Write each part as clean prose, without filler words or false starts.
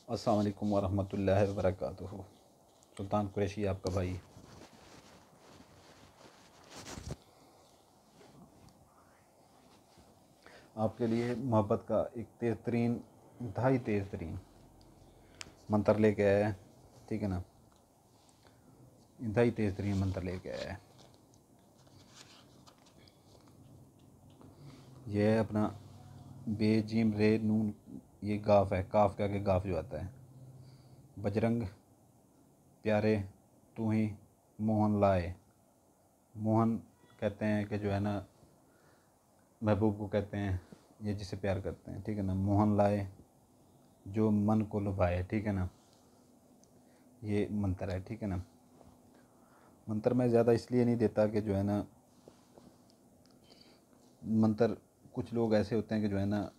अस्सलाम वालेकुम वरहमतुल्लाहि वबरकातुहू। सुल्तान कुरैशी आपका भाई। आपके लिए मोहब्बत का एक तेज़ तरीन, इंतहाई तेज़ तरीन मंत्र लेके आया है, ठीक है ना। इंतहाई तेज़ तरीन मंत्र लेके आया है। यह है अपना बे जीम रे नून, ये गाफ है, काफ के आगे गाफ जो आता है। बजरंग प्यारे तू ही मोहन लाए। मोहन कहते हैं कि जो है ना महबूब को कहते हैं, ये जिसे प्यार करते हैं, ठीक है ना। मोहन लाए जो मन को लुभाए, ठीक है ना। ये मंत्र है, ठीक है ना। मंत्र मैं ज़्यादा इसलिए नहीं देता कि जो है ना, मंत्र कुछ लोग ऐसे होते हैं कि जो है ना,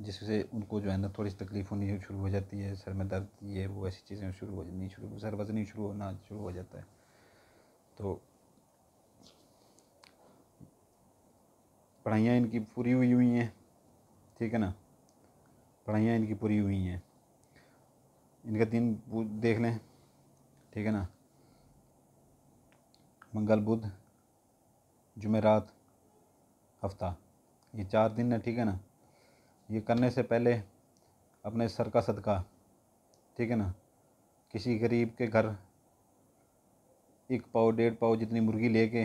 जिससे उनको जो है ना थोड़ी सी तकलीफ़ होनी शुरू हो जाती है, सर में दर्द, ये वो ऐसी चीज़ें शुरू हो जानी सर वजनी शुरू हो जाता है। तो पढ़ाइयाँ इनकी पूरी हुई हुई हैं, ठीक है ना। पढ़ाइयाँ इनकी पूरी हुई हैं। इनका दिन देख लें, ठीक है ना। मंगल बुध जुमेरात हफ्ता, ये 4 दिन है, ठीक है ना। ये करने से पहले अपने सर का सदका, ठीक है ना, किसी गरीब के घर 1 पाव 1.5 पाव जितनी मुर्गी लेके,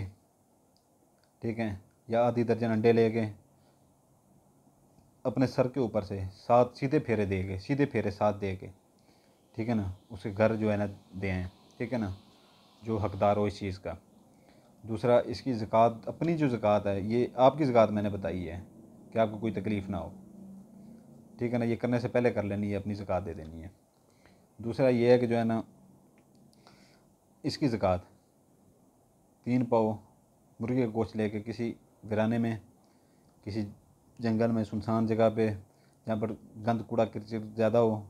ठीक है, या आधी दर्जन अंडे लेके अपने सर के ऊपर से 7 सीधे फेरे देके, सीधे फेरे 7 दे के, ठीक है ना, उसके घर जो है ना दें, ठीक है ना, जो हकदार हो इस चीज़ का। दूसरा, इसकी ज़कात, अपनी जो ज़कात है, ये आपकी ज़कात मैंने बताई है कि आपको कोई तकलीफ़ ना हो, ठीक है ना। ये करने से पहले कर लेनी है, अपनी ज़कात दे देनी है। दूसरा ये है कि जो है ना, इसकी ज़कात 3 पाव मुर्गी का गोश्त लेके किसी वीराने में, किसी जंगल में, सुनसान जगह पे, जहाँ पर गंद कूड़ा किरचिर ज़्यादा हो,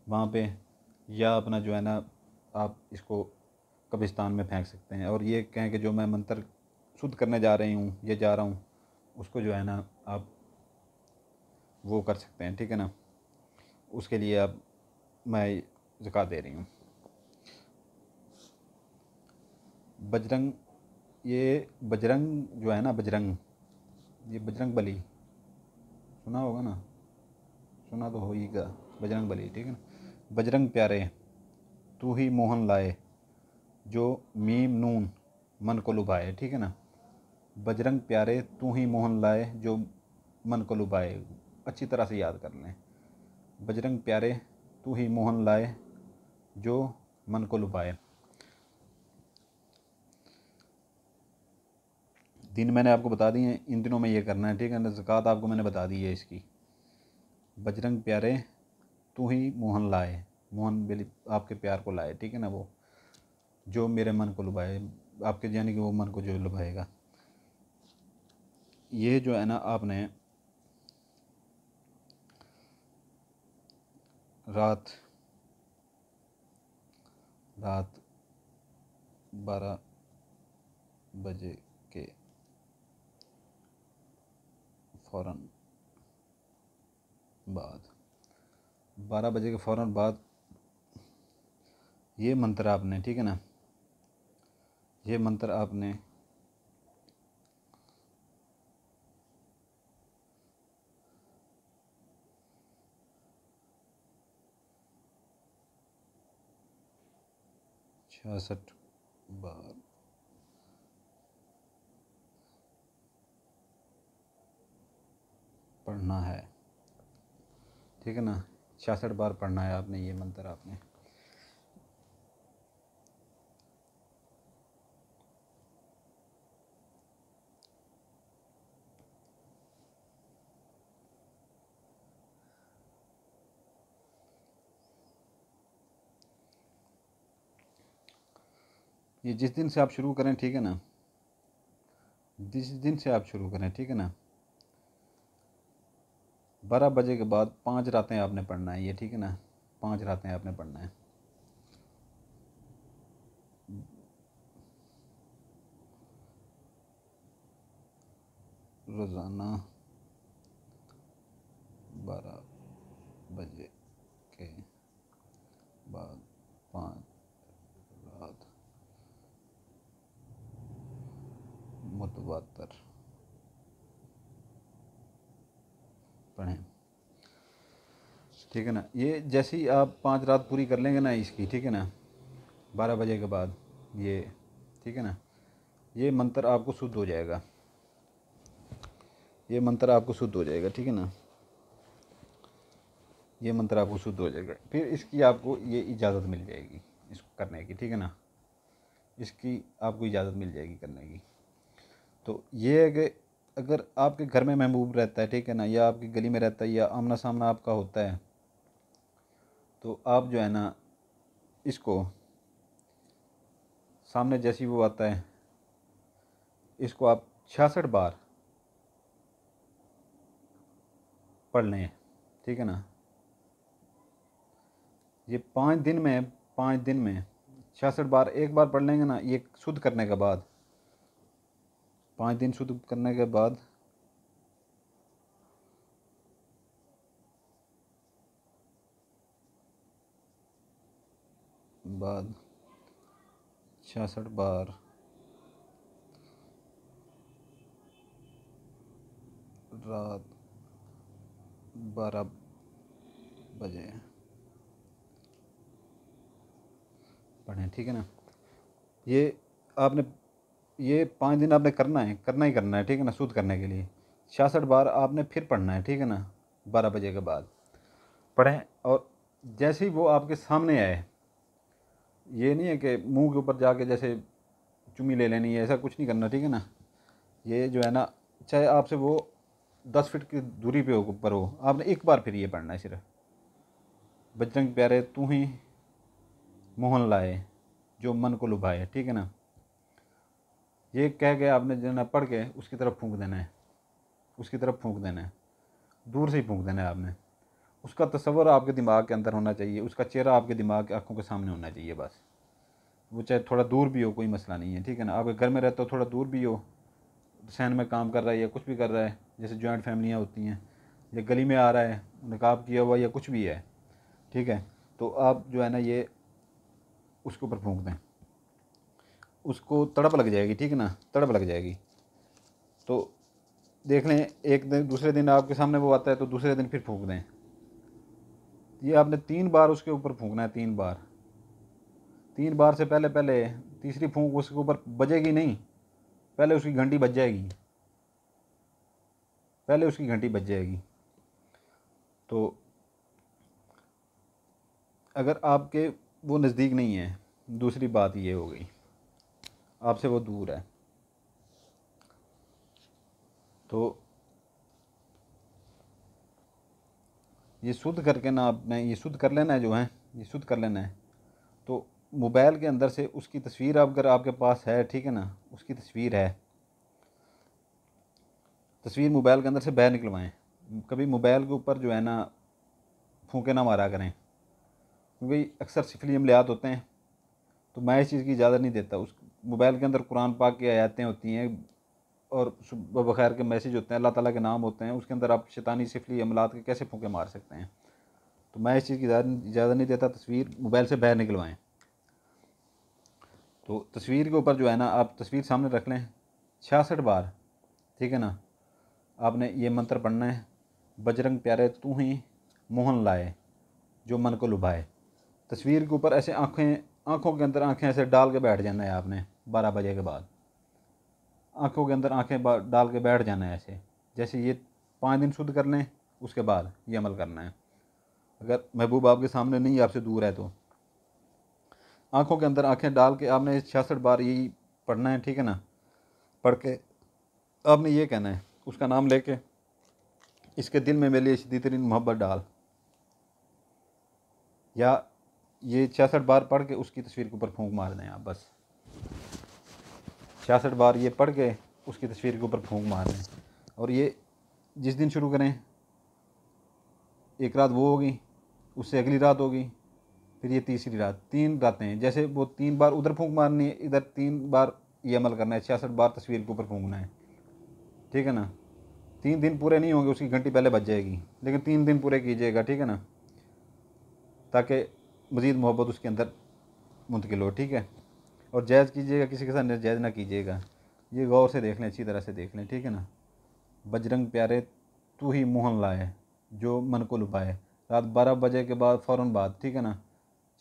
वहाँ पे, या अपना जो है ना आप इसको कब्रिस्तान में फेंक सकते हैं। और ये कहें कि जो मैं मंत्र शुद्ध करने जा रही हूँ, ये जा रहा हूँ, उसको जो है ना आप वो कर सकते हैं, ठीक है ना। उसके लिए अब मैं ज़कात दे रही हूँ। बजरंग, ये बजरंग जो है ना, बजरंग, ये बजरंग बली सुना होगा ना, सुना तो होगा, बजरंग बली, ठीक है ना। बजरंग प्यारे तू ही मोहन लाए जो मीम नून मन को लुभाए, ठीक है ना। बजरंग प्यारे तू ही मोहन लाए जो मन को लुभाए, अच्छी तरह से याद कर लें। बजरंग प्यारे तू ही मोहन लाए जो मन को लुभाए। दिन मैंने आपको बता दिए हैं, इन दिनों में ये करना है, ठीक है ना। ज़कात आपको मैंने बता दी है इसकी। बजरंग प्यारे तू ही मोहन लाए, मोहन बेली आपके प्यार को लाए, ठीक है ना, वो जो मेरे मन को लुभाए, आपके यानी कि वो मन को जो लुभाएगा। ये जो है ना, आपने रात 12 बजे के फ़ौरन बाद, 12 बजे के फ़ौरन बाद ये मंत्र आपने, ठीक है ना, ये मंत्र आपने छियासठ बार पढ़ना है, ठीक है ना। 66 बार पढ़ना है आपने ये मंत्र आपने। ये जिस दिन से आप शुरू करें, ठीक है ना, जिस दिन से आप शुरू करें, ठीक है ना, 12 बजे के बाद 5 रातें आपने पढ़ना है ये, ठीक है ना। 5 रातें आपने पढ़ना है। रोज़ाना 12 बजे के बाद 5 रात मुतवातर पढ़ें। ठीक है ना। ये जैसे ही आप 5 रात पूरी कर लेंगे ना इसकी, ठीक है ना, 12 बजे के बाद ये, ठीक है ना, ये मंत्र आपको शुद्ध हो जाएगा, ये मंत्र आपको शुद्ध हो जाएगा। ठीक है ना, ये मंत्र आपको शुद्ध हो जाएगा। फिर इसकी आपको ये इजाज़त मिल जाएगी इसको करने की। ठीक है ना, इसकी आपको इजाज़त मिल जाएगी करने की। तो ये है कि अगर आपके घर में महबूब रहता है, ठीक है ना, या आपकी गली में रहता है, या आमना सामना आपका होता है, तो आप जो है ना इसको सामने जैसी वो आता है, इसको आप 66 बार पढ़ लें। ठीक है ना, ये 5 दिन में, 5 दिन में 66 बार एक बार पढ़ लेंगे ना, ये शुद्ध करने के बाद, 5 दिन शुद्ध करने के बाद बाद 66 बार रात 12 बजे पढ़ें। ठीक है ना, ये आपने ये 5 दिन आपने करना है, करना ही करना है। ठीक है ना, शुद्ध करने के लिए 66 बार आपने फिर पढ़ना है। ठीक है ना, 12 बजे के बाद पढ़ें। और जैसे ही वो आपके सामने आए, ये नहीं है कि मुंह के ऊपर जाके जैसे चुम्मी ले लेनी है, ऐसा कुछ नहीं करना। ठीक है ना, ये जो है ना, चाहे आपसे वो 10 फीट की दूरी पे ऊपर हो, आपने एक बार फिर ये पढ़ना है सिर्फ, बजरंग प्यारे तू ही मोहन लाए जो मन को लुभाए। ठीक है ना, ये कह के आपने जो है ना पढ़ के उसकी तरफ फूंक देना है, उसकी तरफ फूंक देना है, दूर से ही फूंक देना है आपने। उसका तस्वर आपके दिमाग के अंदर होना चाहिए, उसका चेहरा आपके दिमाग की आंखों के सामने होना चाहिए बस। वो चाहे थोड़ा दूर भी हो, कोई मसला नहीं है। ठीक है ना, आपके घर में रहता हो, थोड़ा दूर भी हो, सहन में काम कर रहा है या कुछ भी कर रहा है, जैसे जॉइंट फैमिलियाँ होती हैं, या गली में आ रहा है, नकाब किया हुआ या कुछ भी है, ठीक है, तो आप जो है ना ये उसके ऊपर फूंक दें, उसको तड़प लग जाएगी। ठीक है ना, तड़प लग जाएगी। तो देख लें, एक दिन दूसरे दिन आपके सामने वो आता है तो दूसरे दिन फिर फूंक दें। ये आपने 3 बार उसके ऊपर फूंकना है, 3 बार। 3 बार से पहले पहले तीसरी फूंक उसके ऊपर बजेगी नहीं, पहले उसकी घंटी बज जाएगी, पहले उसकी घंटी बज जाएगी। तो अगर आपके वो नज़दीक नहीं है, दूसरी बात ये हो गई, आपसे वो दूर है, तो ये शुद्ध करके ना आपने ये शुद्ध कर लेना है, जो है ये शुद्ध कर लेना है। तो मोबाइल के अंदर से उसकी तस्वीर अगर आपके पास है, ठीक है ना, उसकी तस्वीर है, तस्वीर मोबाइल के अंदर से बाहर निकलवाएं। कभी मोबाइल के ऊपर जो है ना फूंके ना मारा करें, क्योंकि अक्सर सिफली अमलियात होते हैं, तो मैं इस चीज़ की इजाज़त नहीं देता। उस मोबाइल के अंदर कुरान पाक की आयतें होती हैं और बखैर के मैसेज होते हैं, अल्लाह ताला के नाम होते हैं, उसके अंदर आप शैतानी सिफली अमलात के कैसे फूंके मार सकते हैं। तो मैं इस चीज़ की इजाज़त नहीं देता, तस्वीर मोबाइल से बाहर निकलवाएँ। तो तस्वीर के ऊपर जो है ना आप तस्वीर सामने रख लें 66 बार। ठीक है ना, आपने ये मंत्र पढ़ना है, बजरंग प्यारे तू ही मोहन लाए जो मन को लुभाए। तस्वीर के ऊपर ऐसे आँखों के अंदर आँखें ऐसे डाल के बैठ जाना है आपने 12 बजे के बाद, आँखों के अंदर आँखें डाल के बैठ जाना है ऐसे। जैसे ये 5 दिन शुद्ध कर लें, उसके बाद ये अमल करना है। अगर महबूब आपके सामने नहीं, आपसे दूर है, तो आँखों के अंदर आँखें डाल के आपने 66 बार यही पढ़ना है। ठीक है ना, पढ़ के आपने ये कहना है, उसका नाम लेके इसके दिल में मेरे लिए शदीद तरीन मोहब्बत डाल, या ये 66 बार पढ़ के उसकी तस्वीर के ऊपर फूंक मार दें आप बस। 66 बार ये पढ़ के उसकी तस्वीर के ऊपर फूंक मार दें। और ये जिस दिन शुरू करें, एक रात वो होगी, उससे अगली रात होगी, फिर ये तीसरी रात, 3 रातें हैं। जैसे वो 3 बार उधर फूंक मारनी है, इधर 3 बार ये अमल करना है, 66 बार तस्वीर के ऊपर फूंकना है। ठीक है ना, 3 दिन पूरे नहीं होंगे, उसकी घंटी पहले बज जाएगी, लेकिन 3 दिन पूरे कीजिएगा। ठीक है ना, ताकि मज़ीद मोहब्बत उसके अंदर मुंतकिल हो। ठीक है, और जायज़ कीजिएगा, किसी के साथ नाजायज़ ना कीजिएगा। ये गौर से देख लें, अच्छी तरह से देख लें। ठीक है ना। बजरंग प्यारे तू ही मोहन लाए, जो मन को लुभाए। रात 12 बजे के बाद फ़ौरन बाद, ठीक है ना,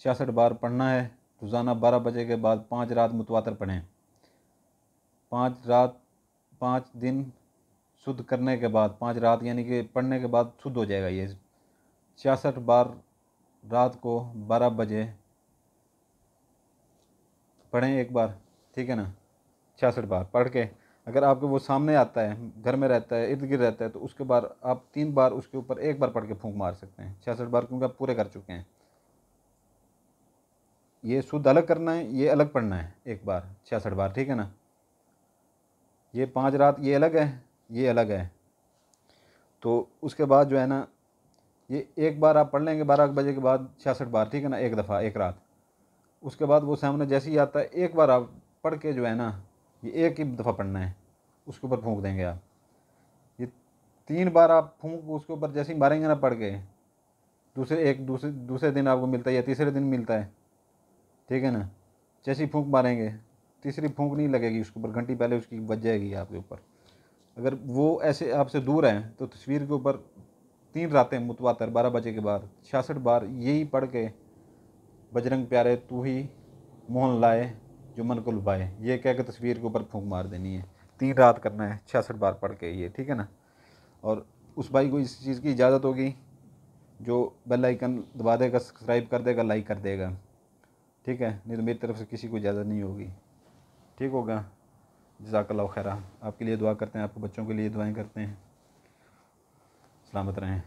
66 बार पढ़ना है रोज़ाना। 12 बजे के बाद 5 रात मुतवातर पढ़ें। 5 दिन शुद्ध करने के बाद, 5 रात यानी कि पढ़ने के बाद शुद्ध हो जाएगा ये। 66 बार रात को 12 बजे पढ़ें एक बार। ठीक है ना। 66 बार पढ़ के अगर आपको वो सामने आता है, घर में रहता है, इर्द गिर्द रहता है, तो उसके बाद आप 3 बार उसके ऊपर एक बार पढ़ के फूंक मार सकते हैं। 66 बार क्योंकि आप पूरे कर चुके हैं। ये शुद्ध अलग करना है, ये अलग पढ़ना है एक बार 66 बार। ठीक है ना। ये 5 रात ये अलग है, ये अलग है। तो उसके बाद जो है ना, ये एक बार आप पढ़ लेंगे 12 बजे के बाद 66 बार। ठीक है ना, एक दफ़ा एक रात। उसके बाद वो सामने जैसे ही आता है, एक बार आप पढ़ के जो है ना, ये एक ही दफ़ा पढ़ना है, उसके ऊपर फूंक देंगे आप। ये 3 बार आप फूंक उसके ऊपर जैसे ही मारेंगे ना पढ़ के, दूसरे दिन आपको मिलता है या तीसरे दिन मिलता है। ठीक है ना। जैसे ही फूंक मारेंगे, तीसरी फूंक नहीं लगेगी उसके ऊपर, घंटी पहले उसकी बज जाएगी आपके ऊपर। अगर वो ऐसे आपसे दूर है तो तस्वीर के ऊपर 3 रातें मुतवातर 12 बजे के बाद 66 बार यही पढ़ के, बजरंग प्यारे तू ही मोहन लाए, जो मन को लुभाए, ये कह के तस्वीर के ऊपर फूंक मार देनी है। 3 रात करना है 66 बार पढ़ के ये। ठीक है ना। और उस भाई को इस चीज़ की इजाज़त होगी जो बेल आइकन दबा देगा, सब्सक्राइब कर देगा, लाइक कर देगा। ठीक है, नहीं तो मेरी तरफ से किसी को इजाज़त नहीं होगी। ठीक होगा। जज़ाकल्लाहु खैरा। आपके लिए दुआ करते हैं, आपके बच्चों के लिए दुआएं करते हैं। सलामत रहें।